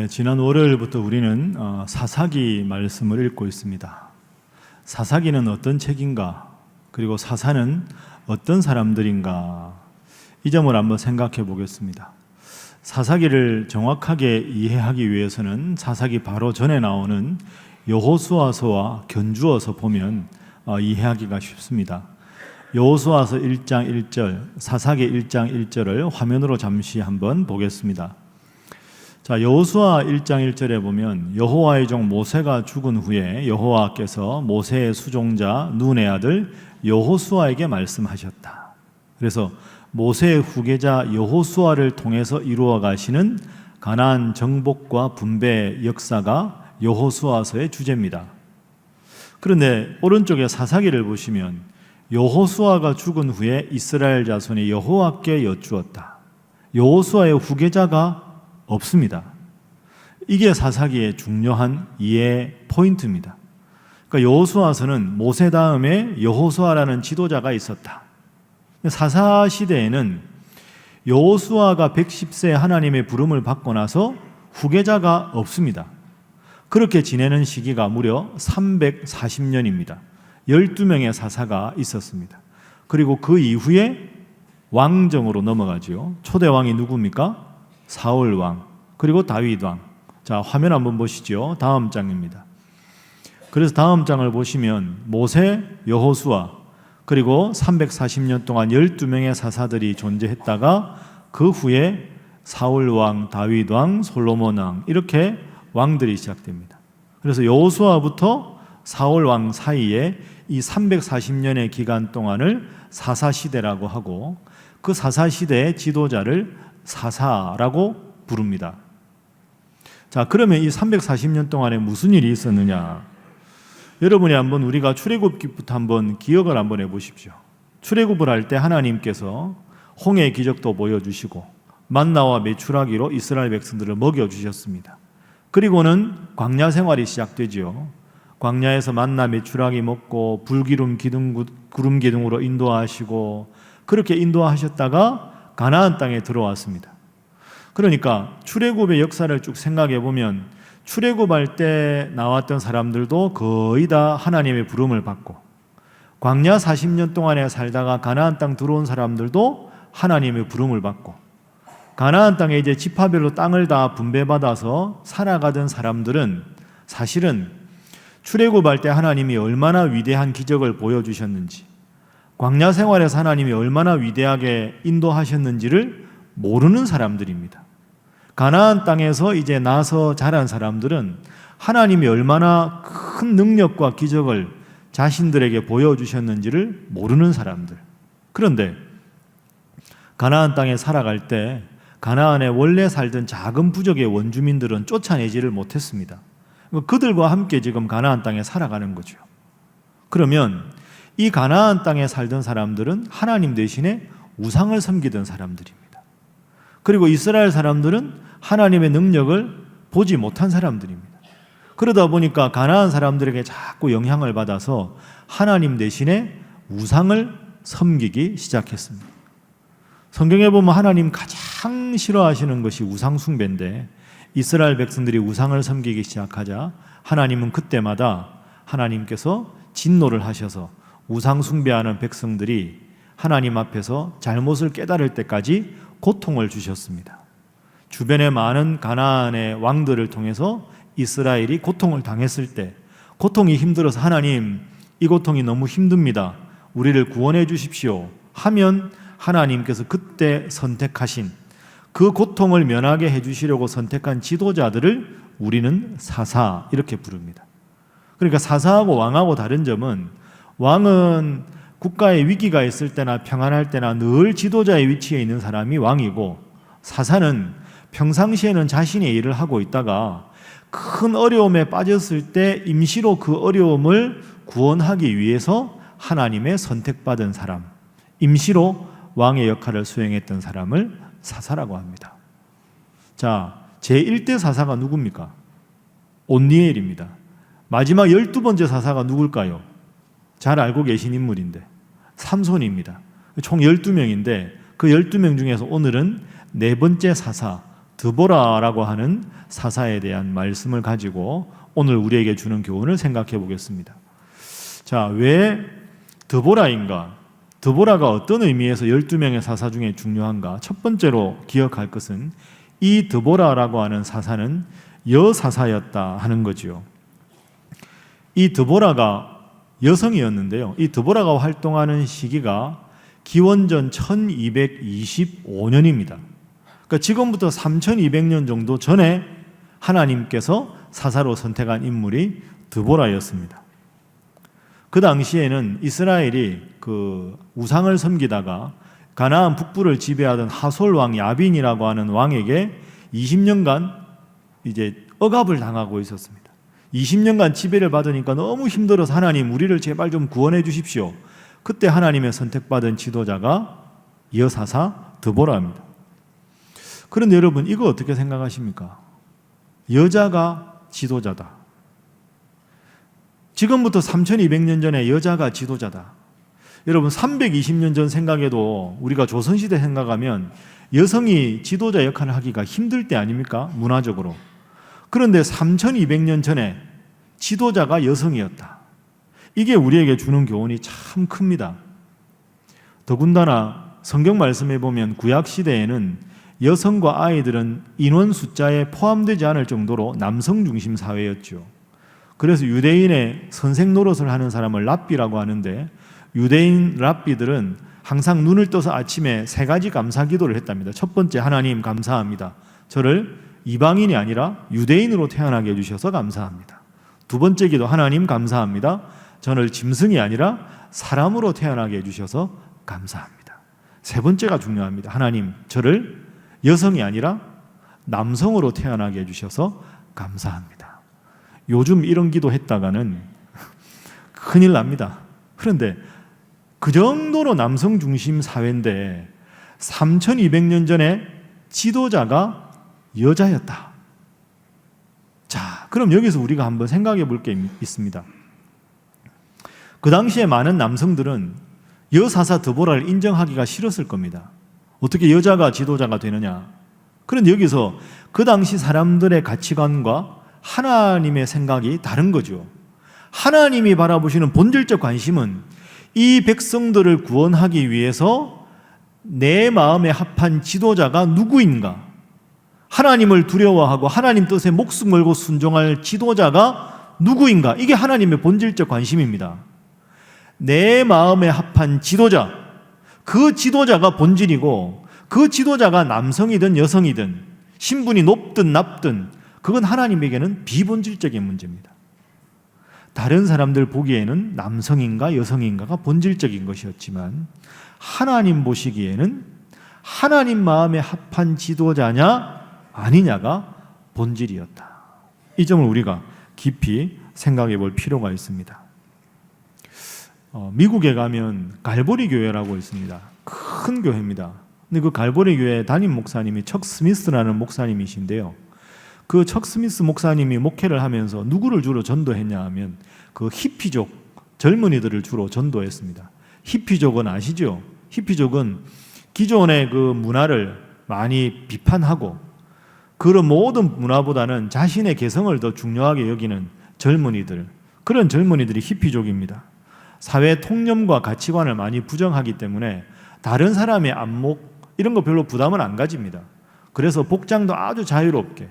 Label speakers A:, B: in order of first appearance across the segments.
A: 지난 월요일부터 우리는 사사기 말씀을 읽고 있습니다. 사사기는 어떤 책인가? 그리고 사사는 어떤 사람들인가? 이 점을 한번 생각해 보겠습니다. 사사기를 정확하게 이해하기 위해서는 사사기 바로 전에 나오는 여호수아서와 견주어서 보면 이해하기가 쉽습니다. 여호수아서 1장 1절, 사사기 1장 1절을 화면으로 잠시 한번 보겠습니다. 자, 여호수아 1장 1절에 보면 여호와의 종 모세가 죽은 후에 여호와께서 모세의 수종자 눈의 아들 여호수아에게 말씀하셨다. 그래서 모세의 후계자 여호수아를 통해서 이루어 가시는 가나안 정복과 분배 역사가 여호수아서의 주제입니다. 그런데 오른쪽에 사사기를 보시면 여호수아가 죽은 후에 이스라엘 자손이 여호와께 여쭈었다. 여호수아의 후계자가 없습니다. 이게 사사기의 중요한 이해 포인트입니다. 그러니까 여호수아서는 모세 다음에 여호수아라는 지도자가 있었다. 사사 시대에는 여호수아가 110세 하나님의 부름을 받고 나서 후계자가 없습니다. 그렇게 지내는 시기가 무려 340년입니다. 12명의 사사가 있었습니다. 그리고 그 이후에 왕정으로 넘어가죠. 초대 왕이 누굽니까? 사울 왕, 그리고 다윗 왕. 자, 화면 한번 보시죠. 다음 장입니다. 그래서 다음 장을 보시면 모세, 여호수아, 그리고 340년 동안 12명의 사사들이 존재했다가 그 후에 사울 왕, 다윗 왕, 솔로몬 왕, 이렇게 왕들이 시작됩니다. 그래서 여호수아부터 사울 왕 사이에 이 340년의 기간 동안을 사사시대라고 하고, 그 사사시대의 지도자를 사사라고 부릅니다. 자, 그러면 이 340년 동안에 무슨 일이 있었느냐? 여러분이 한번 우리가 출애굽기부터 한번 기억을 한번 해보십시오. 출애굽을 할 때 하나님께서 홍해의 기적도 보여주시고 만나와 메추라기로 이스라엘 백성들을 먹여주셨습니다. 그리고는 광야 생활이 시작되지요. 광야에서 만나 메추라기 먹고 불기름 구름 기둥으로 인도하시고, 그렇게 인도하셨다가 가나안 땅에 들어왔습니다. 그러니까 출애굽의 역사를 쭉 생각해 보면 출애굽할 때 나왔던 사람들도 거의 다 하나님의 부름을 받고, 광야 40년 동안에 살다가 가나안 땅 들어온 사람들도 하나님의 부름을 받고, 가나안 땅에 이제 지파별로 땅을 다 분배받아서 살아가던 사람들은 사실은 출애굽할 때 하나님이 얼마나 위대한 기적을 보여주셨는지, 광야 생활에서 하나님이 얼마나 위대하게 인도하셨는지를 모르는 사람들입니다. 가나안 땅에서 이제 나서 자란 사람들은 하나님이 얼마나 큰 능력과 기적을 자신들에게 보여주셨는지를 모르는 사람들. 그런데 가나안 땅에 살아갈 때 가나안에 원래 살던 작은 부족의 원주민들은 쫓아내지를 못했습니다. 그들과 함께 지금 가나안 땅에 살아가는 거죠. 그러면 이 가나안 땅에 살던 사람들은 하나님 대신에 우상을 섬기던 사람들입니다. 그리고 이스라엘 사람들은 하나님의 능력을 보지 못한 사람들입니다. 그러다 보니까 가나안 사람들에게 자꾸 영향을 받아서 하나님 대신에 우상을 섬기기 시작했습니다. 성경에 보면 하나님 가장 싫어하시는 것이 우상 숭배인데, 이스라엘 백성들이 우상을 섬기기 시작하자 하나님은 그때마다 하나님께서 진노를 하셔서 우상 숭배하는 백성들이 하나님 앞에서 잘못을 깨달을 때까지 고통을 주셨습니다. 주변의 많은 가나안의 왕들을 통해서 이스라엘이 고통을 당했을 때, 고통이 힘들어서 하나님, 이 고통이 너무 힘듭니다, 우리를 구원해 주십시오 하면 하나님께서 그때 선택하신, 그 고통을 면하게 해주시려고 선택한 지도자들을 우리는 사사, 이렇게 부릅니다. 그러니까 사사하고 왕하고 다른 점은, 왕은 국가에 위기가 있을 때나 평안할 때나 늘 지도자의 위치에 있는 사람이 왕이고, 사사는 평상시에는 자신의 일을 하고 있다가 큰 어려움에 빠졌을 때 임시로 그 어려움을 구원하기 위해서 하나님의 선택받은 사람, 임시로 왕의 역할을 수행했던 사람을 사사라고 합니다. 자, 제1대 사사가 누굽니까? 온니엘입니다. 마지막 12번째 사사가 누굴까요? 잘 알고 계신 인물인데 삼손입니다. 총 12명인데 그 12명 중에서 오늘은 네 번째 사사 드보라라고 하는 사사에 대한 말씀을 가지고 오늘 우리에게 주는 교훈을 생각해 보겠습니다. 자, 왜 드보라인가? 드보라가 어떤 의미에서 12명의 사사 중에 중요한가? 첫 번째로 기억할 것은 이 드보라라고 하는 사사는 여사사였다 하는 거지요. 이 드보라가 여성이었는데요. 이 드보라가 활동하는 시기가 기원전 1225년입니다. 그러니까 지금부터 3200년 정도 전에 하나님께서 사사로 선택한 인물이 드보라였습니다. 그 당시에는 이스라엘이 그 우상을 섬기다가 가나안 북부를 지배하던 하솔 왕 야빈이라고 하는 왕에게 20년간 이제 억압을 당하고 있었습니다. 20년간 지배를 받으니까 너무 힘들어서 하나님 우리를 제발 좀 구원해 주십시오. 그때 하나님의 선택받은 지도자가 여사사 드보라입니다. 그런데 여러분 이거 어떻게 생각하십니까? 여자가 지도자다. 지금부터 3200년 전에 여자가 지도자다. 여러분 320년 전 생각해도 우리가 조선시대 생각하면 여성이 지도자 역할을 하기가 힘들 때 아닙니까? 문화적으로. 그런데 3200년 전에 지도자가 여성이었다. 이게 우리에게 주는 교훈이 참 큽니다. 더군다나 성경 말씀에 보면 구약시대에는 여성과 아이들은 인원 숫자에 포함되지 않을 정도로 남성 중심 사회였죠. 그래서 유대인의 선생 노릇을 하는 사람을 랍비라고 하는데 유대인 랍비들은 항상 눈을 떠서 아침에 3가지 감사 기도를 했답니다. 첫 번째, 하나님 감사합니다. 저를 이방인이 아니라 유대인으로 태어나게 해주셔서 감사합니다. 두 번째 기도, 하나님 감사합니다. 저를 짐승이 아니라 사람으로 태어나게 해주셔서 감사합니다. 세 번째가 중요합니다. 하나님 저를 여성이 아니라 남성으로 태어나게 해주셔서 감사합니다. 요즘 이런 기도 했다가는 큰일 납니다. 그런데 그 정도로 남성 중심 사회인데 3200년 전에 지도자가 여자였다. 자, 그럼 여기서 우리가 한번 생각해 볼 게 있습니다. 그 당시에 많은 남성들은 여사사 드보라를 인정하기가 싫었을 겁니다. 어떻게 여자가 지도자가 되느냐? 그런데 여기서 그 당시 사람들의 가치관과 하나님의 생각이 다른 거죠. 하나님이 바라보시는 본질적 관심은 이 백성들을 구원하기 위해서 내 마음에 합한 지도자가 누구인가? 하나님을 두려워하고 하나님 뜻에 목숨 걸고 순종할 지도자가 누구인가? 이게 하나님의 본질적 관심입니다. 내 마음에 합한 지도자, 그 지도자가 본질이고 그 지도자가 남성이든 여성이든 신분이 높든 낮든 그건 하나님에게는 비본질적인 문제입니다. 다른 사람들 보기에는 남성인가 여성인가가 본질적인 것이었지만 하나님 보시기에는 하나님 마음에 합한 지도자냐 아니냐가 본질이었다. 이 점을 우리가 깊이 생각해 볼 필요가 있습니다. 미국에 가면 갈보리 교회라고 있습니다. 큰 교회입니다. 근데 그 갈보리 교회 담임 목사님이 척 스미스라는 목사님이신데요. 그 척 스미스 목사님이 목회를 하면서 누구를 주로 전도했냐 하면 그 히피족 젊은이들을 주로 전도했습니다. 히피족은 아시죠? 히피족은 기존의 그 문화를 많이 비판하고 그런 모든 문화보다는 자신의 개성을 더 중요하게 여기는 젊은이들, 그런 젊은이들이 히피족입니다. 사회 통념과 가치관을 많이 부정하기 때문에 다른 사람의 안목 이런 거 별로 부담은 안 가집니다. 그래서 복장도 아주 자유롭게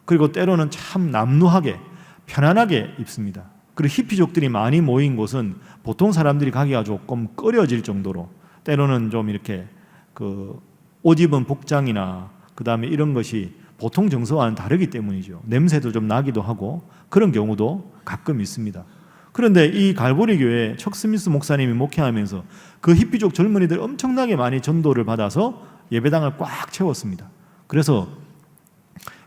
A: 그리고 때로는 참 남루하게 편안하게 입습니다. 그리고 히피족들이 많이 모인 곳은 보통 사람들이 가기가 조금 꺼려질 정도로 때로는 좀 이렇게 그 옷 입은 복장이나 그 다음에 이런 것이 보통 정서와는 다르기 때문이죠. 냄새도 좀 나기도 하고 그런 경우도 가끔 있습니다. 그런데 이 갈보리 교회 척 스미스 목사님이 목회하면서 그 히피족 젊은이들 엄청나게 많이 전도를 받아서 예배당을 꽉 채웠습니다. 그래서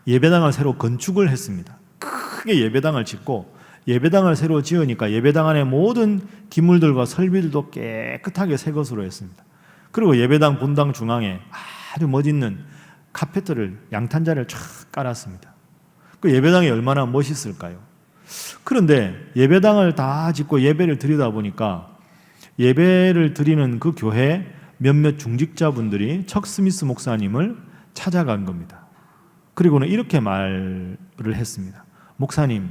A: 예배당을 새로 건축을 했습니다. 크게 예배당을 짓고 예배당을 새로 지으니까 예배당 안에 모든 기물들과 설비들도 깨끗하게 새 것으로 했습니다. 그리고 예배당 본당 중앙에 아주 멋있는 카페트를 양탄자를 쫙 깔았습니다. 그 예배당이 얼마나 멋있을까요? 그런데 예배당을 다 짓고 예배를 드리다 보니까 예배를 드리는 그 교회 몇몇 중직자분들이 척 스미스 목사님을 찾아간 겁니다. 그리고는 이렇게 말을 했습니다. 목사님,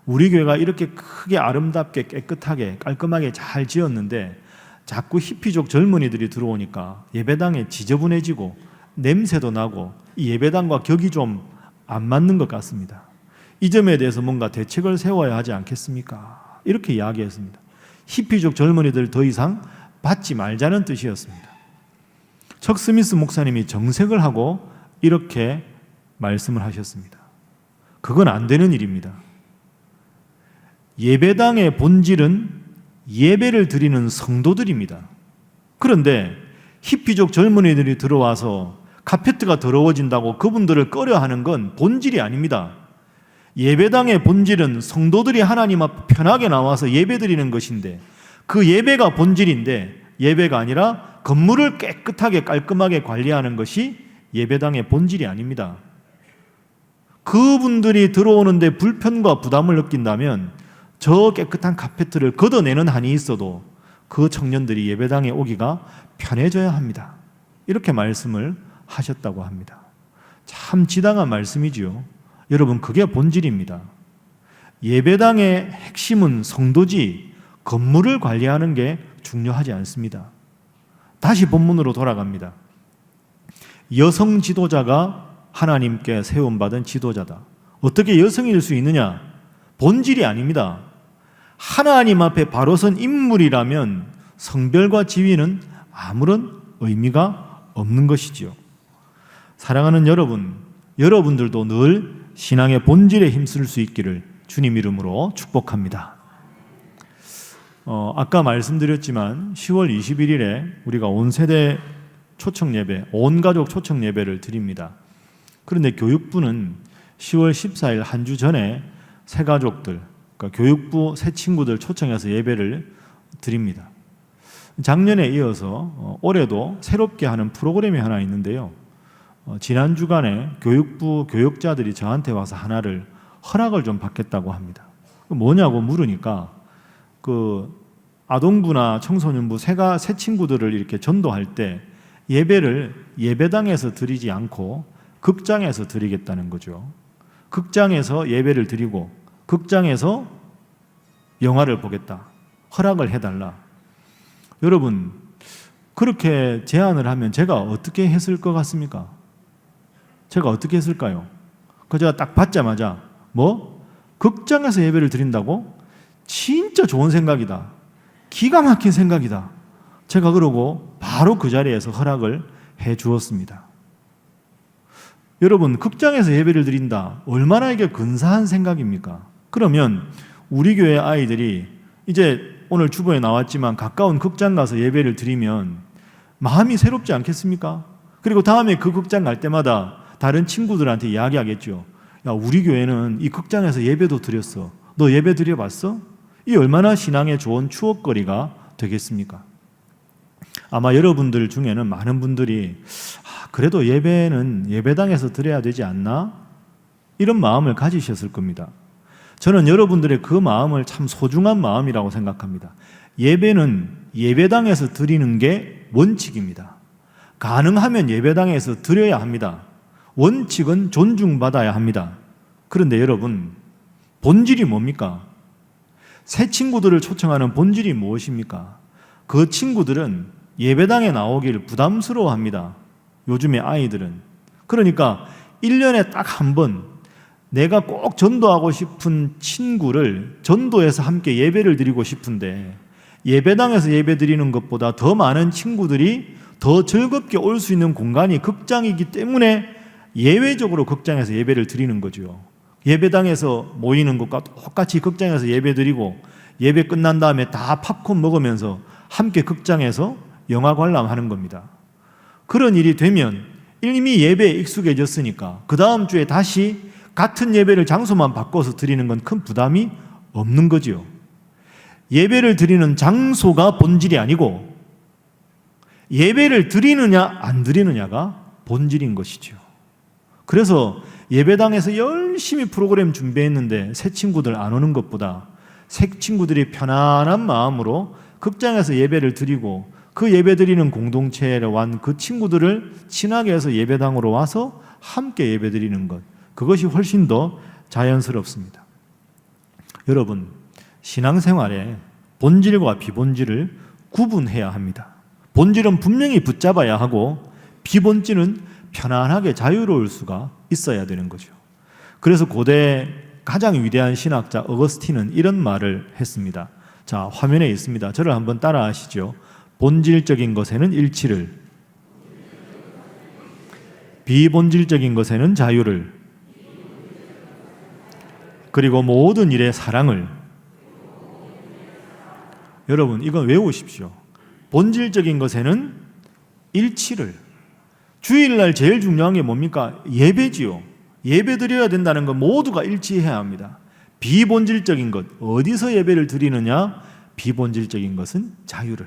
A: 우리 교회가 이렇게 크게 아름답게 깨끗하게 깔끔하게 잘 지었는데 자꾸 히피족 젊은이들이 들어오니까 예배당에 지저분해지고 냄새도 나고 이 예배당과 격이 좀 안 맞는 것 같습니다. 이 점에 대해서 뭔가 대책을 세워야 하지 않겠습니까? 이렇게 이야기했습니다. 히피족 젊은이들 더 이상 받지 말자는 뜻이었습니다. 척 스미스 목사님이 정색을 하고 이렇게 말씀을 하셨습니다. 그건 안 되는 일입니다. 예배당의 본질은 예배를 드리는 성도들입니다. 그런데 히피족 젊은이들이 들어와서 카페트가 더러워진다고 그분들을 꺼려하는 건 본질이 아닙니다. 예배당의 본질은 성도들이 하나님 앞 편하게 나와서 예배 드리는 것인데 그 예배가 본질인데 예배가 아니라 건물을 깨끗하게 깔끔하게 관리하는 것이 예배당의 본질이 아닙니다. 그분들이 들어오는데 불편과 부담을 느낀다면 저 깨끗한 카페트를 걷어내는 한이 있어도 그 청년들이 예배당에 오기가 편해져야 합니다. 이렇게 말씀을 하셨다고 합니다. 참 지당한 말씀이지요. 여러분, 그게 본질입니다. 예배당의 핵심은 성도지 건물을 관리하는 게 중요하지 않습니다. 다시 본문으로 돌아갑니다. 여성 지도자가 하나님께 세움받은 지도자다. 어떻게 여성일 수 있느냐? 본질이 아닙니다. 하나님 앞에 바로 선 인물이라면 성별과 지위는 아무런 의미가 없는 것이지요. 사랑하는 여러분, 여러분들도 늘 신앙의 본질에 힘쓸 수 있기를 주님 이름으로 축복합니다. 아까 말씀드렸지만 10월 21일에 우리가 온 세대 초청 예배, 온 가족 초청 예배를 드립니다. 그런데 교육부는 10월 14일 한 주 전에 새 가족들, 그러니까 교육부 새 친구들 초청해서 예배를 드립니다. 작년에 이어서 올해도 새롭게 하는 프로그램이 하나 있는데요. 지난 주간에 교육부 교육자들이 저한테 와서 하나를 허락을 좀 받겠다고 합니다. 뭐냐고 물으니까 그 아동부나 청소년부 새 친구들을 이렇게 전도할 때 예배를 예배당에서 드리지 않고 극장에서 드리겠다는 거죠. 극장에서 예배를 드리고 극장에서 영화를 보겠다. 허락을 해달라. 여러분, 그렇게 제안을 하면 제가 어떻게 했을 것 같습니까? 제가 어떻게 했을까요? 제가 딱 받자마자 극장에서 예배를 드린다고? 진짜 좋은 생각이다. 기가 막힌 생각이다. 제가 그러고 바로 그 자리에서 허락을 해 주었습니다. 여러분, 극장에서 예배를 드린다. 얼마나 이게 근사한 생각입니까? 그러면 우리 교회 아이들이 이제 오늘 주보에 나왔지만 가까운 극장 가서 예배를 드리면 마음이 새롭지 않겠습니까? 그리고 다음에 그 극장 갈 때마다 다른 친구들한테 이야기하겠죠. 야, 우리 교회는 이 극장에서 예배도 드렸어. 너 예배 드려봤어? 이 얼마나 신앙의 좋은 추억거리가 되겠습니까? 아마 여러분들 중에는 많은 분들이 그래도 예배는 예배당에서 드려야 되지 않나? 이런 마음을 가지셨을 겁니다. 저는 여러분들의 그 마음을 참 소중한 마음이라고 생각합니다. 예배는 예배당에서 드리는 게 원칙입니다. 가능하면 예배당에서 드려야 합니다. 원칙은 존중받아야 합니다. 그런데 여러분, 본질이 뭡니까? 새 친구들을 초청하는 본질이 무엇입니까? 그 친구들은 예배당에 나오기를 부담스러워합니다. 요즘의 아이들은. 그러니까 1년에 딱 한 번 내가 꼭 전도하고 싶은 친구를 전도해서 함께 예배를 드리고 싶은데 예배당에서 예배 드리는 것보다 더 많은 친구들이 더 즐겁게 올 수 있는 공간이 극장이기 때문에 예외적으로 극장에서 예배를 드리는 거죠. 예배당에서 모이는 것과 똑같이 극장에서 예배 드리고 예배 끝난 다음에 다 팝콘 먹으면서 함께 극장에서 영화 관람하는 겁니다. 그런 일이 되면 이미 예배에 익숙해졌으니까 그 다음 주에 다시 같은 예배를 장소만 바꿔서 드리는 건 큰 부담이 없는 거죠. 예배를 드리는 장소가 본질이 아니고 예배를 드리느냐 안 드리느냐가 본질인 것이죠. 그래서 예배당에서 열심히 프로그램 준비했는데 새 친구들 안 오는 것보다 새 친구들이 편안한 마음으로 극장에서 예배를 드리고 그 예배 드리는 공동체에 완 그 친구들을 친하게 해서 예배당으로 와서 함께 예배드리는 것, 그것이 훨씬 더 자연스럽습니다. 여러분, 신앙생활에 본질과 비본질을 구분해야 합니다. 본질은 분명히 붙잡아야 하고 비본질은 편안하게 자유로울 수가 있어야 되는 거죠. 그래서 고대 가장 위대한 신학자 어거스틴은 이런 말을 했습니다. 자, 화면에 있습니다. 저를 한번 따라 하시죠. 본질적인 것에는 일치를, 비본질적인 것에는 자유를, 그리고 모든 일에 사랑을. 여러분, 이건 외우십시오. 본질적인 것에는 일치를. 주일날 제일 중요한 게 뭡니까? 예배지요. 예배 드려야 된다는 건 모두가 일치해야 합니다. 비본질적인 것, 어디서 예배를 드리느냐? 비본질적인 것은 자유를.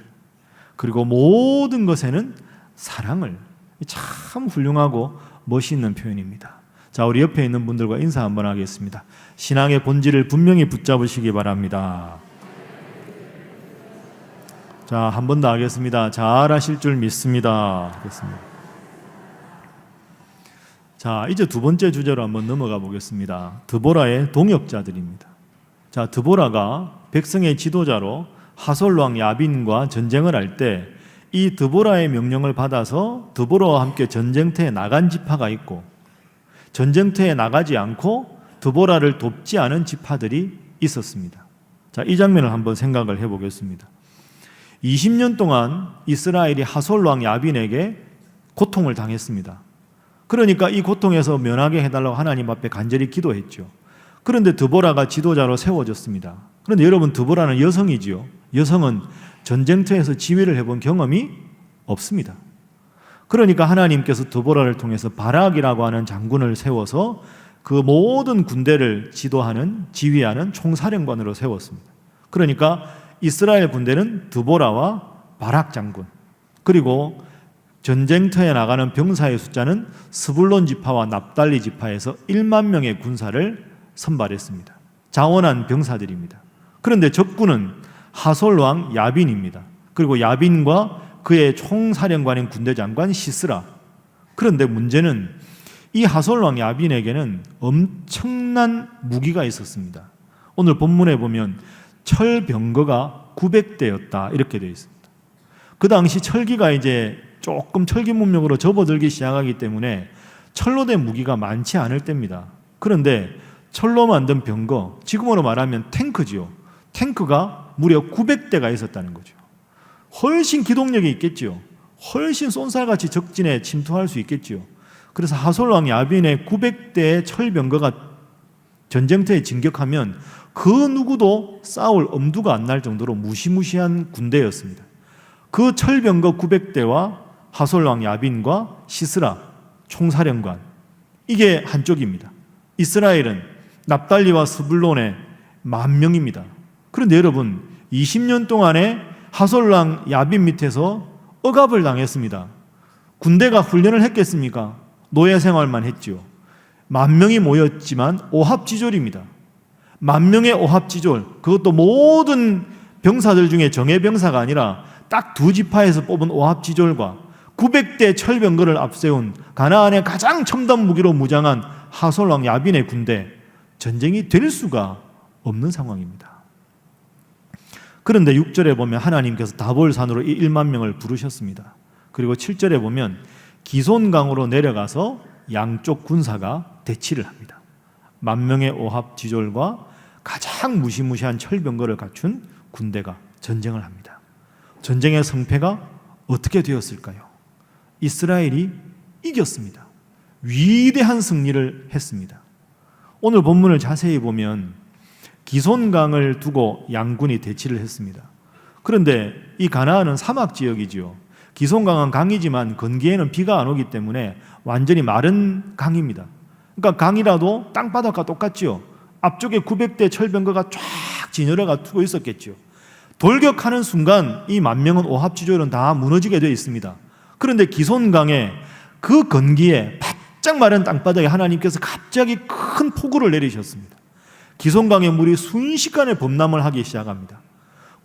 A: 그리고 모든 것에는 사랑을. 참 훌륭하고 멋있는 표현입니다. 자, 우리 옆에 있는 분들과 인사 한번 하겠습니다. 신앙의 본질을 분명히 붙잡으시기 바랍니다. 자, 한 번 더 하겠습니다. 잘 하실 줄 믿습니다. 하겠습니다. 자, 이제 두 번째 주제로 한번 넘어가 보겠습니다. 드보라의 동역자들입니다. 자, 드보라가 백성의 지도자로 하솔왕 야빈과 전쟁을 할 때 이 드보라의 명령을 받아서 드보라와 함께 전쟁터에 나간 지파가 있고, 전쟁터에 나가지 않고 드보라를 돕지 않은 지파들이 있었습니다. 자, 이 장면을 한번 생각을 해보겠습니다. 20년 동안 이스라엘이 하솔왕 야빈에게 고통을 당했습니다. 그러니까 이 고통에서 면하게 해달라고 하나님 앞에 간절히 기도했죠. 그런데 드보라가 지도자로 세워졌습니다. 그런데 여러분, 드보라는 여성이지요. 여성은 전쟁터에서 지휘를 해본 경험이 없습니다. 그러니까 하나님께서 드보라를 통해서 바락이라고 하는 장군을 세워서 그 모든 군대를 지도하는, 지휘하는 총사령관으로 세웠습니다. 그러니까 이스라엘 군대는 드보라와 바락 장군, 그리고 전쟁터에 나가는 병사의 숫자는 스불론 지파와 납달리 지파에서 1만 명의 군사를 선발했습니다. 자원한 병사들입니다. 그런데 적군은 하솔왕 야빈입니다. 그리고 야빈과 그의 총사령관인 군대장관 시스라. 그런데 문제는 이 하솔왕 야빈에게는 엄청난 무기가 있었습니다. 오늘 본문에 보면 철병거가 900대였다 이렇게 되어 있습니다. 그 당시 철기가 이제 조금 철기 문명으로 접어들기 시작하기 때문에 철로 된 무기가 많지 않을 때입니다. 그런데 철로 만든 병거, 지금으로 말하면 탱크지요. 탱크가 무려 900대가 있었다는 거죠. 훨씬 기동력이 있겠지요. 훨씬 쏜살같이 적진에 침투할 수 있겠지요. 그래서 하솔왕 야빈의 900대의 철병거가 전쟁터에 진격하면 그 누구도 싸울 엄두가 안 날 정도로 무시무시한 군대였습니다. 그 철병거 900대와 하솔왕 야빈과 시스라 총사령관, 이게 한쪽입니다. 이스라엘은 납달리와 스불론의 10,000명입니다. 그런데 여러분, 20년 동안에 하솔왕 야빈 밑에서 억압을 당했습니다. 군대가 훈련을 했겠습니까? 노예 생활만 했지요. 10,000명이 모였지만 오합지졸입니다. 10,000명의 오합지졸, 그것도 모든 병사들 중에 정예병사가 아니라 딱 두 지파에서 뽑은 오합지졸과 900대 철병거를 앞세운 가나안의 가장 첨단 무기로 무장한 하솔왕 야빈의 군대, 전쟁이 될 수가 없는 상황입니다. 그런데 6절에 보면 하나님께서 다볼산으로 이 1만 명을 부르셨습니다. 그리고 7절에 보면 기손강으로 내려가서 양쪽 군사가 대치를 합니다. 10,000명의 오합지졸과 가장 무시무시한 철병거를 갖춘 군대가 전쟁을 합니다. 전쟁의 성패가 어떻게 되었을까요? 이스라엘이 이겼습니다. 위대한 승리를 했습니다. 오늘 본문을 자세히 보면 기손강을 두고 양군이 대치를 했습니다. 그런데 이 가나안은 사막 지역이지요. 기손강은 강이지만 건기에는 비가 안 오기 때문에 완전히 마른 강입니다. 그러니까 강이라도 땅바닥과 똑같지요. 앞쪽에 900대 철병거가 쫙 진열해가 두고 있었겠죠. 돌격하는 순간 이 10,000명은 오합지졸은 다 무너지게 되어 있습니다. 그런데 기손강에 그 건기에 바짝 마른 땅바닥에 하나님께서 갑자기 큰 폭우를 내리셨습니다. 기손강의 물이 순식간에 범람을 하기 시작합니다.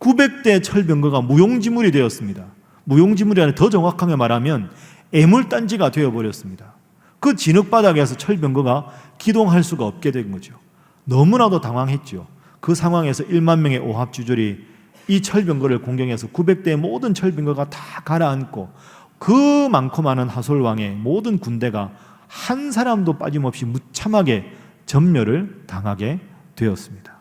A: 900대 철병거가 무용지물이 되었습니다. 무용지물이 아니라 더 정확하게 말하면 애물단지가 되어버렸습니다. 그 진흙바닥에서 철병거가 기동할 수가 없게 된 거죠. 너무나도 당황했죠. 그 상황에서 1만 명의 오합지졸이 이 철병거를 공경해서 900대의 모든 철병거가 다 가라앉고 그 많고 많은 하솔왕의 모든 군대가 한 사람도 빠짐없이 무참하게 전멸을 당하게 되었습니다.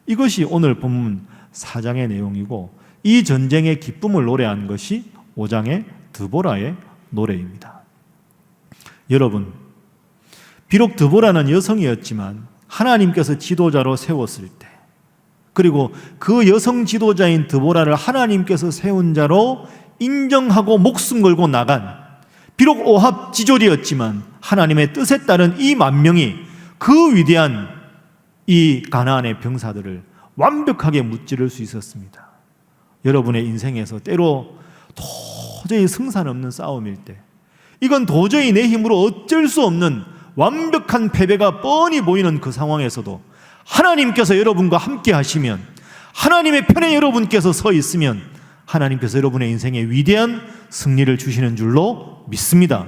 A: 이것이 오늘 본문 4장의 내용이고, 이 전쟁의 기쁨을 노래한 것이 5장의 드보라의 노래입니다. 여러분, 비록 드보라는 여성이었지만 하나님께서 지도자로 세웠을 때, 그리고 그 여성 지도자인 드보라를 하나님께서 세운 자로 인정하고 목숨 걸고 나간, 비록 오합 지졸이었지만 하나님의 뜻에 따른 이 만 명이 그 위대한 이 가나안의 병사들을 완벽하게 무찌를 수 있었습니다. 여러분의 인생에서 때로 도저히 승산 없는 싸움일 때, 이건 도저히 내 힘으로 어쩔 수 없는 완벽한 패배가 뻔히 보이는 그 상황에서도 하나님께서 여러분과 함께 하시면, 하나님의 편에 여러분께서 서 있으면 하나님께서 여러분의 인생에 위대한 승리를 주시는 줄로 믿습니다.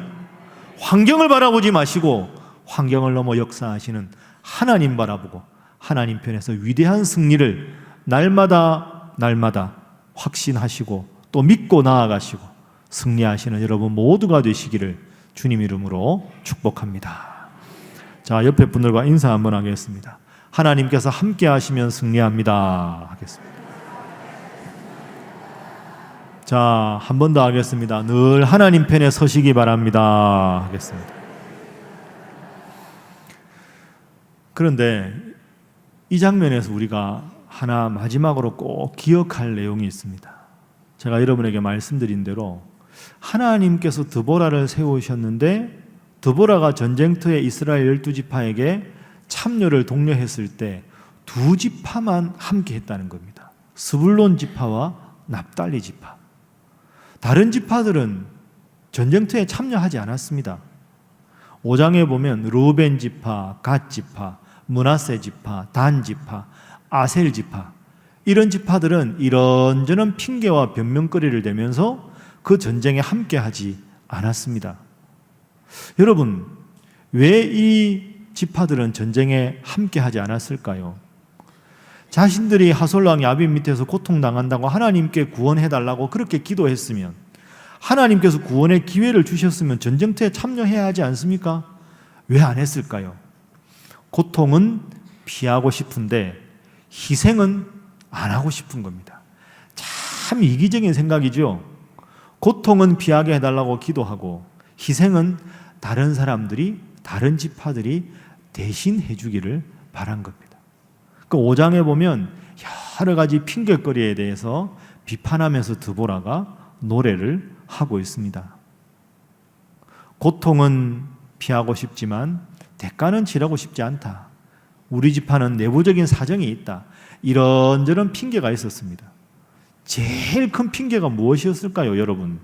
A: 환경을 바라보지 마시고 환경을 넘어 역사하시는 하나님 바라보고 하나님 편에서 위대한 승리를 날마다 확신하시고 또 믿고 나아가시고 승리하시는 여러분 모두가 되시기를 주님 이름으로 축복합니다. 자, 옆에 분들과 인사 한번 하겠습니다. 하나님께서 함께 하시면 승리합니다 하겠습니다. 자, 한 번 더 하겠습니다. 늘 하나님 편에 서시기 바랍니다 하겠습니다. 그런데 이 장면에서 우리가 하나 마지막으로 꼭 기억할 내용이 있습니다. 제가 여러분에게 말씀드린 대로 하나님께서 드보라를 세우셨는데, 드보라가 전쟁터에 이스라엘 12지파에게 참여를 독려했을 때 두 지파만 함께 했다는 겁니다. 스불론 지파와 납달리 지파. 다른 지파들은 전쟁터에 참여하지 않았습니다. 5장에 보면 르우벤 지파, 갓 지파, 므낫세 지파, 단 지파, 아셀 지파, 이런 지파들은 이런저런 핑계와 변명거리를 대면서 그 전쟁에 함께하지 않았습니다. 여러분, 왜 이 지파들은 전쟁에 함께하지 않았을까요? 자신들이 하솔왕 야빈 밑에서 고통당한다고 하나님께 구원해달라고 그렇게 기도했으면, 하나님께서 구원의 기회를 주셨으면 전쟁터에 참여해야 하지 않습니까? 왜 안 했을까요? 고통은 피하고 싶은데 희생은 안 하고 싶은 겁니다. 참 이기적인 생각이죠. 고통은 피하게 해달라고 기도하고 희생은 다른 사람들이, 다른 지파들이 대신 해주기를 바란 겁니다. 그 5장에 보면 여러 가지 핑계거리에 대해서 비판하면서 드보라가 노래를 하고 있습니다. 고통은 피하고 싶지만 대가는 치르고 싶지 않다. 우리 지파는 내부적인 사정이 있다. 이런저런 핑계가 있었습니다. 제일 큰 핑계가 무엇이었을까요, 여러분?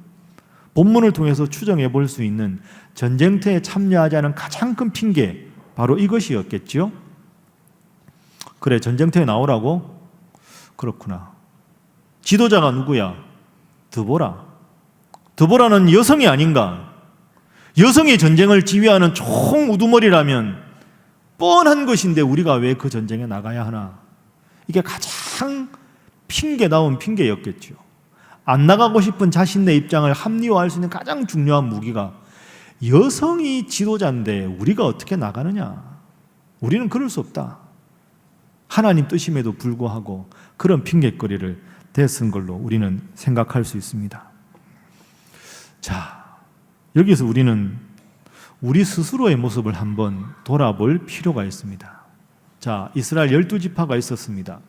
A: 본문을 통해서 추정해 볼 수 있는 전쟁터에 참여하지 않은 가장 큰 핑계, 바로 이것이었겠죠? 그래, 전쟁터에 나오라고? 그렇구나. 지도자가 누구야? 드보라. 드보라는 여성이 아닌가? 여성이 전쟁을 지휘하는 총우두머리라면 뻔한 것인데 우리가 왜 그 전쟁에 나가야 하나? 이게 가장 핑계다운 핑계였겠죠. 안 나가고 싶은 자신의 입장을 합리화할 수 있는 가장 중요한 무기가 여성이 지도자인데 우리가 어떻게 나가느냐? 우리는 그럴 수 없다. 하나님 뜻임에도 불구하고 그런 핑계거리를 대쓴 걸로 우리는 생각할 수 있습니다. 자, 여기서 우리는 우리 스스로의 모습을 한번 돌아볼 필요가 있습니다. 자, 이스라엘 12지파가 있었습니다.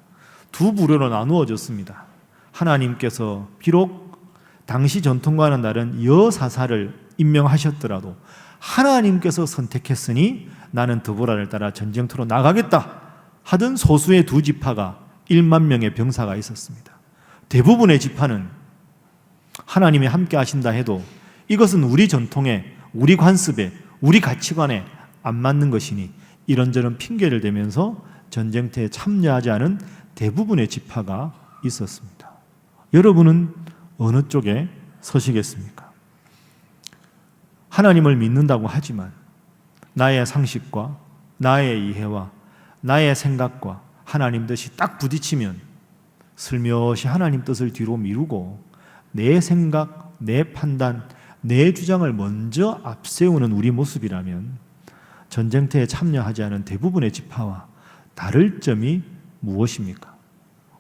A: 두 부류로 나누어졌습니다. 하나님께서 비록 당시 전통과는 다른 여사사를 임명하셨더라도 하나님께서 선택했으니 나는 드보라를 따라 전쟁터로 나가겠다 하던 소수의 두 지파가 1만 명의 병사가 있었습니다. 대부분의 지파는 하나님이 함께 하신다 해도 이것은 우리 전통에, 우리 관습에, 우리 가치관에 안 맞는 것이니 이런저런 핑계를 대면서 전쟁터에 참여하지 않은 대부분의 지파가 있었습니다. 여러분은 어느 쪽에 서시겠습니까? 하나님을 믿는다고 하지만 나의 상식과 나의 이해와 나의 생각과 하나님 뜻이 딱 부딪히면 슬며시 하나님 뜻을 뒤로 미루고 내 생각, 내 판단, 내 주장을 먼저 앞세우는 우리 모습이라면 전쟁터에 참여하지 않은 대부분의 지파와 다를 점이 무엇입니까?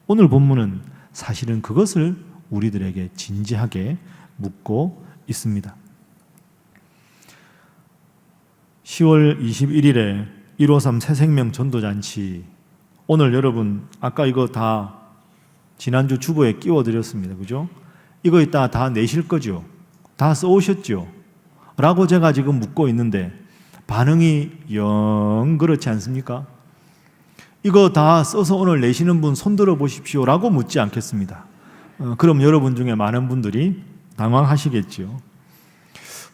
A: 오늘 본문은 사실은 그것을 우리들에게 진지하게 묻고 있습니다. 10월 21일에 153 새생명 전도잔치, 오늘 여러분 아까 이거 다 지난주 주보에 끼워드렸습니다. 그죠? 이거 이따 다 내실 거죠? 다 써오셨죠? 라고 제가 지금 묻고 있는데 반응이 영 그렇지 않습니까? 이거 다 써서 오늘 내시는 분 손들어 보십시오 라고 묻지 않겠습니다. 그럼 여러분 중에 많은 분들이 당황하시겠죠.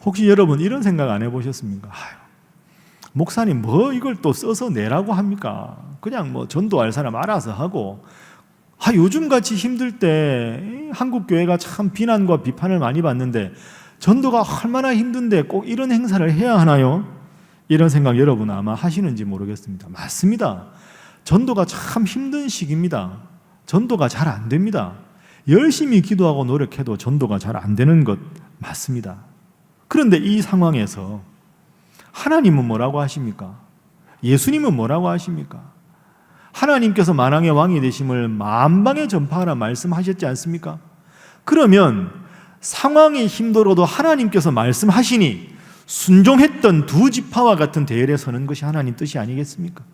A: 혹시 여러분 이런 생각 안 해보셨습니까? 목사님 뭐 이걸 또 써서 내라고 합니까? 그냥 뭐 전도할 사람 알아서 하고, 요즘같이 힘들 때 한국 교회가 참 비난과 비판을 많이 받는데 전도가 얼마나 힘든데 꼭 이런 행사를 해야 하나요? 이런 생각 여러분 아마 하시는지 모르겠습니다. 맞습니다. 전도가 참 힘든 시기입니다. 전도가 잘 안 됩니다. 열심히 기도하고 노력해도 전도가 잘 안 되는 것 맞습니다. 그런데 이 상황에서 하나님은 뭐라고 하십니까? 예수님은 뭐라고 하십니까? 하나님께서 만왕의 왕이 되심을 만방에 전파하라 말씀하셨지 않습니까? 그러면 상황이 힘들어도 하나님께서 말씀하시니 순종했던 두 지파와 같은 대열에 서는 것이 하나님 뜻이 아니겠습니까?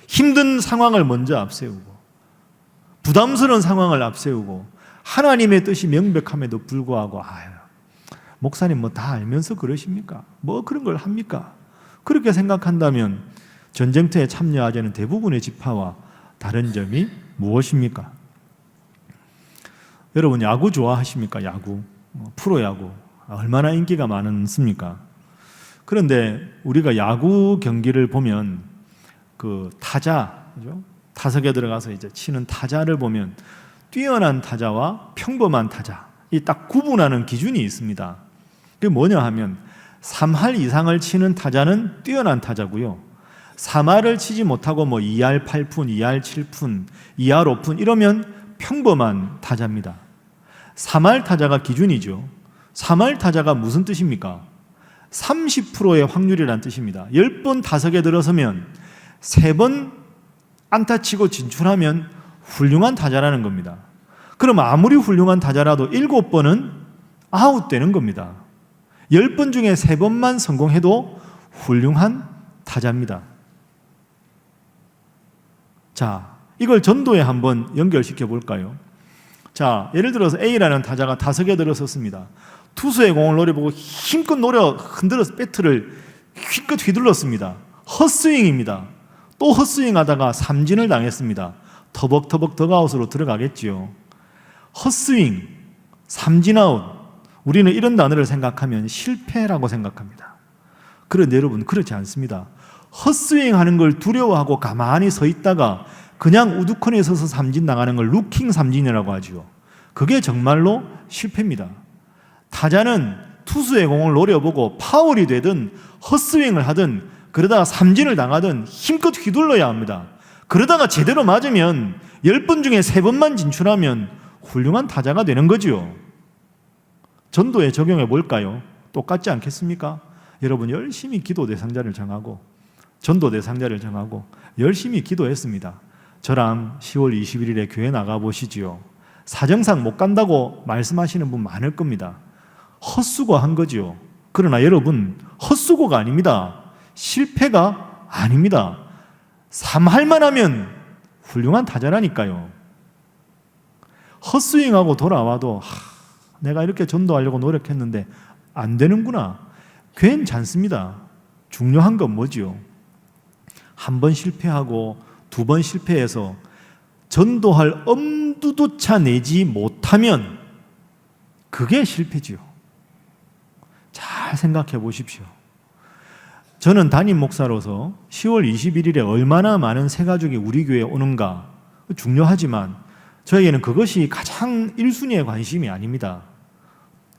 A: 힘든 상황을 먼저 앞세우고 부담스러운 상황을 앞세우고 하나님의 뜻이 명백함에도 불구하고 목사님 뭐 다 알면서 그러십니까? 뭐 그런 걸 합니까? 그렇게 생각한다면 전쟁터에 참여하자는 대부분의 지파와 다른 점이 무엇입니까? 여러분 야구 좋아하십니까? 야구, 프로야구 얼마나 인기가 많습니까? 그런데 우리가 야구 경기를 보면 그 타자, 그죠? 타석에 들어가서 이제 치는 타자를 보면 뛰어난 타자와 평범한 타자, 이 딱 구분하는 기준이 있습니다. 그게 뭐냐 하면 3할 이상을 치는 타자는 뛰어난 타자고요. 3할을 치지 못하고 뭐 2할 8푼, 2할 7푼, 2할 5푼 이러면 평범한 타자입니다. 3할 타자가 기준이죠. 3할 타자가 무슨 뜻입니까? 30%의 확률이란 뜻입니다. 10번 타석에 들어서면 3번 안타 치고 진출하면 훌륭한 타자라는 겁니다. 그럼 아무리 훌륭한 타자라도 7번은 아웃되는 겁니다. 10번 중에 3번만 성공해도 훌륭한 타자입니다. 자, 이걸 전도에 한번 연결시켜 볼까요? 자, 예를 들어서 A라는 타자가 타석에 들어섰습니다. 투수의 공을 노려보고 힘껏 흔들어서 배트를 힘껏 휘둘렀습니다. 헛스윙입니다. 또 헛스윙하다가 삼진을 당했습니다. 터벅터벅 덕아웃으로 들어가겠지요. 헛스윙, 삼진아웃, 우리는 이런 단어를 생각하면 실패라고 생각합니다. 그런데 여러분 그렇지 않습니다. 헛스윙하는 걸 두려워하고 가만히 서 있다가 그냥 우두커니에 서서 삼진 나가는 걸 루킹 삼진이라고 하죠. 그게 정말로 실패입니다. 타자는 투수의 공을 노려보고 파울이 되든 헛스윙을 하든 그러다가 삼진을 당하든 힘껏 휘둘러야 합니다. 그러다가 제대로 맞으면 10번 중에 3번만 진출하면 훌륭한 타자가 되는 거죠. 전도에 적용해 볼까요? 똑같지 않겠습니까? 여러분 열심히 기도 대상자를 정하고 전도 대상자를 정하고 열심히 기도했습니다. 저랑 10월 21일에 교회 나가보시지요. 사정상 못 간다고 말씀하시는 분 많을 겁니다. 헛수고한 거죠. 그러나 여러분 헛수고가 아닙니다. 실패가 아닙니다. 3할만 하면 훌륭한 타자라니까요. 헛스윙하고 돌아와도 내가 이렇게 전도하려고 노력했는데 안 되는구나. 괜찮습니다. 중요한 건 뭐지요? 한 번 실패하고 2번 실패해서 전도할 엄두조차 내지 못하면 그게 실패지요. 잘 생각해 보십시오. 저는 담임 목사로서 10월 21일에 얼마나 많은 새가족이 우리 교회에 오는가 중요하지만 저에게는 그것이 가장 1순위의 관심이 아닙니다.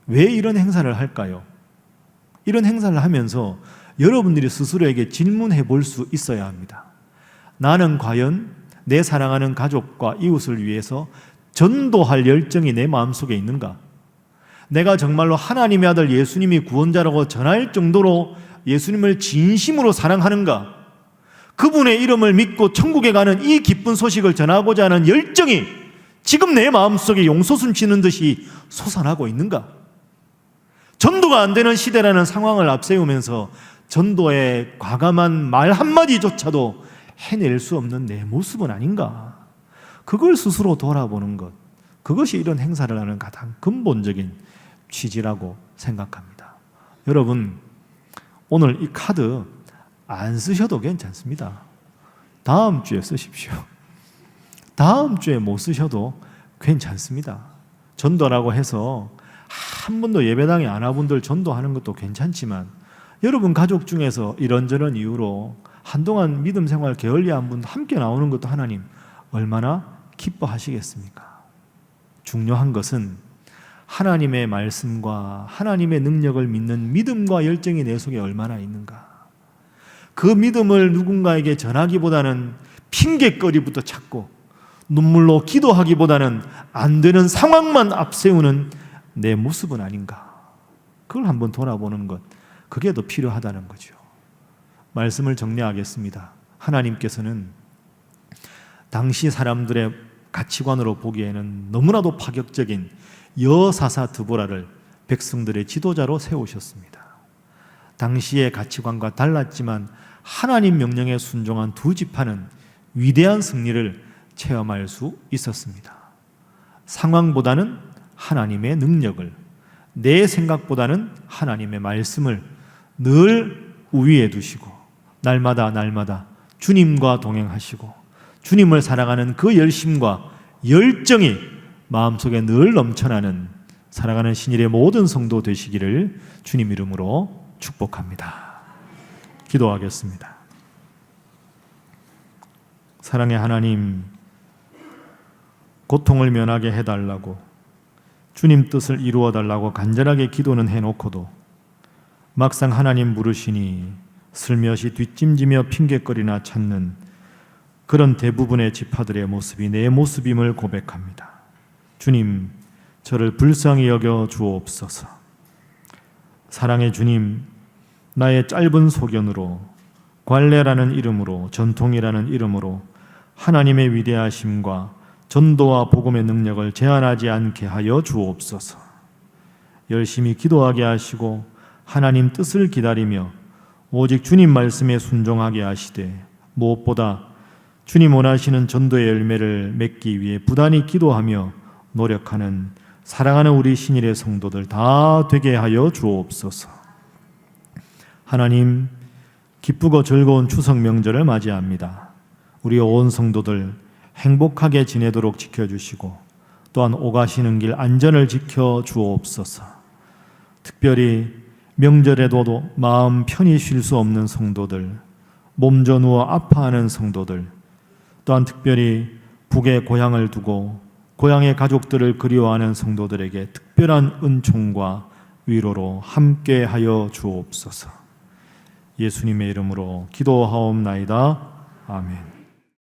A: 왜 이런 행사를 할까요? 이런 행사를 하면서 여러분들이 스스로에게 질문해 볼 수 있어야 합니다. 나는 과연 내 사랑하는 가족과 이웃을 위해서 전도할 열정이 내 마음속에 있는가? 내가 정말로 하나님의 아들 예수님이 구원자라고 전할 정도로 예수님을 진심으로 사랑하는가? 그분의 이름을 믿고 천국에 가는 이 기쁜 소식을 전하고자 하는 열정이 지금 내 마음속에 용솟음 치는 듯이 솟아나고 있는가? 전도가 안 되는 시대라는 상황을 앞세우면서 전도의 과감한 말 한마디조차도 해낼 수 없는 내 모습은 아닌가? 그걸 스스로 돌아보는 것, 그것이 이런 행사를 하는 가장 근본적인 취지라고 생각합니다. 여러분, 오늘 이 카드 안 쓰셔도 괜찮습니다. 다음 주에 쓰십시오. 다음 주에 못 쓰셔도 괜찮습니다. 전도라고 해서 한 번도 예배당에 안 와본 분들 전도하는 것도 괜찮지만, 여러분 가족 중에서 이런저런 이유로 한동안 믿음 생활 게을리한 분 함께 나오는 것도 하나님 얼마나 기뻐하시겠습니까? 중요한 것은 하나님의 말씀과 하나님의 능력을 믿는 믿음과 열정이 내 속에 얼마나 있는가. 그 믿음을 누군가에게 전하기보다는 핑계거리부터 찾고 눈물로 기도하기보다는 안 되는 상황만 앞세우는 내 모습은 아닌가. 그걸 한번 돌아보는 것, 그게 더 필요하다는 거죠. 말씀을 정리하겠습니다. 하나님께서는 당시 사람들의 가치관으로 보기에는 너무나도 파격적인 여사사 드보라를 백성들의 지도자로 세우셨습니다. 당시의 가치관과 달랐지만 하나님 명령에 순종한 두 지파는 위대한 승리를 체험할 수 있었습니다. 상황보다는 하나님의 능력을, 내 생각보다는 하나님의 말씀을 늘 우위에 두시고 날마다 주님과 동행하시고 주님을 사랑하는 그 열심과 열정이 마음속에 늘 넘쳐나는 살아가는 신일의 모든 성도 되시기를 주님 이름으로 축복합니다. 기도하겠습니다. 사랑의 하나님, 고통을 면하게 해달라고, 주님 뜻을 이루어달라고 간절하게 기도는 해놓고도 막상 하나님 부르시니 슬며시 뒷짐지며 핑계거리나 찾는 그런 대부분의 지파들의 모습이 내 모습임을 고백합니다. 주님, 저를 불쌍히 여겨 주옵소서. 사랑의 주님, 나의 짧은 소견으로, 관례라는 이름으로, 전통이라는 이름으로 하나님의 위대하심과 전도와 복음의 능력을 제한하지 않게 하여 주옵소서. 열심히 기도하게 하시고 하나님 뜻을 기다리며 오직 주님 말씀에 순종하게 하시되, 무엇보다 주님 원하시는 전도의 열매를 맺기 위해 부단히 기도하며 노력하는 사랑하는 우리 신일의 성도들 다 되게 하여 주옵소서. 하나님, 기쁘고 즐거운 추석 명절을 맞이합니다. 우리 온 성도들 행복하게 지내도록 지켜주시고 또한 오가시는 길 안전을 지켜 주옵소서. 특별히 명절에도 마음 편히 쉴 수 없는 성도들, 몸져 누워 아파하는 성도들, 또한 특별히 북에 고향을 두고 고향의 가족들을 그리워하는 성도들에게 특별한 은총과 위로로 함께하여 주옵소서. 예수님의 이름으로 기도하옵나이다. 아멘.